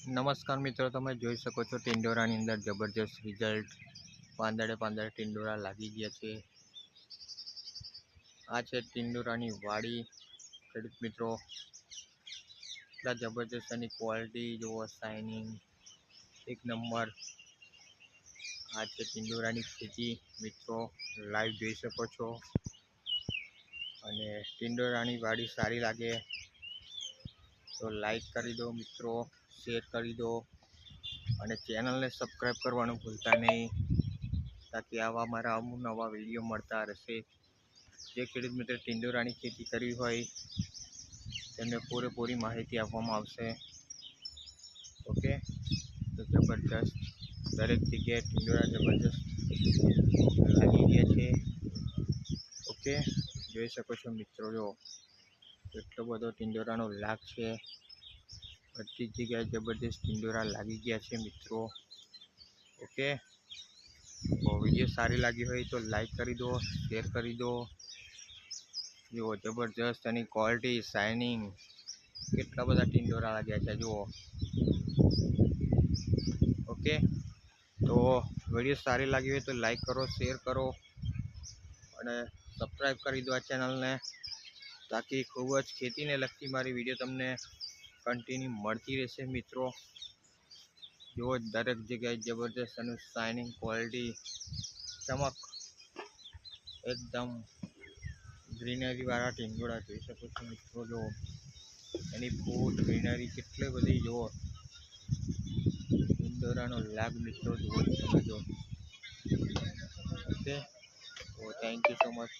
નમસ્કાર મિત્રો, તમે જોઈ શકો છો ટિંડોરાની અંદર જબરજસ્ત રિઝલ્ટ. પાંદડે પાંદડે ટિંડોરા લાગી ગયા છે. આ છે ટિંડોરાની વાડી. ખેડૂત મિત્રો, એટલા જબરજસ્ત એની ક્વોલિટી જુઓ, શાઇનિંગ એક નંબર. આ છે ટિંડોરાની ખેતી મિત્રો, લાઈવ જોઈ શકો છો. અને ટિંડોરાની વાડી સારી લાગે તો લાઈક કરી દો મિત્રો, શેર કરી દો અને ચેનલને સબસ્ક્રાઈબ કરવાનું ભૂલતા નહીં, તાકી આવા મારા અમુક નવા વિડીયો મળતા રહેશે. જે ખેડૂત મિત્ર ટિંડોરાની ખેતી કરવી હોય તેમને પૂરેપૂરી માહિતી આપવામાં આવશે. ઓકે, તો જબરજસ્ત દરેક જગ્યાએ ટિંડોરા જબરજસ્ત લાગી ગયા છે. ઓકે, જોઈ શકો છો મિત્રો, જો એટલો બધો ટિંડોરાનો લાગ છે. બધી જગ્યાએ જબરજસ્ત ટિંડોરા લાગી ગયા છે મિત્રો. ઓકે, તો વિડીયો સારી લાગી હોય તો લાઈક કરી દો, શેર કરી દો. જુઓ જબરજસ્ત એની ક્વોલિટી, શાઇનિંગ, કેટલા બધા ટિંડોરા લાગ્યા છે જુઓ. ઓકે, તો વિડીયો સારી લાગી હોય તો લાઈક કરો, શેર કરો અને સબસ્ક્રાઈબ કરી દો આ ચેનલને, તાકી ખૂબ જ ખેતીને લગતી મારી વિડીયો તમને કન્ટિન્યુ મળતી રહેશે મિત્રો. જુઓ દરેક જગ્યાએ જબરજસ્ત એનું શાઇનિંગ, ક્વોલિટી, ચમક, એકદમ ગ્રીનરીવાળા ટીંડોળા જોઈ શકો છો મિત્રો. જો એની ફૂટ ગ્રીનરી કેટલી બધી જુઓ, ટિંડોરાનો લાગ મિત્રો જુઓ તમે જો. ઓકે, તો થેન્ક યુ સો મચ.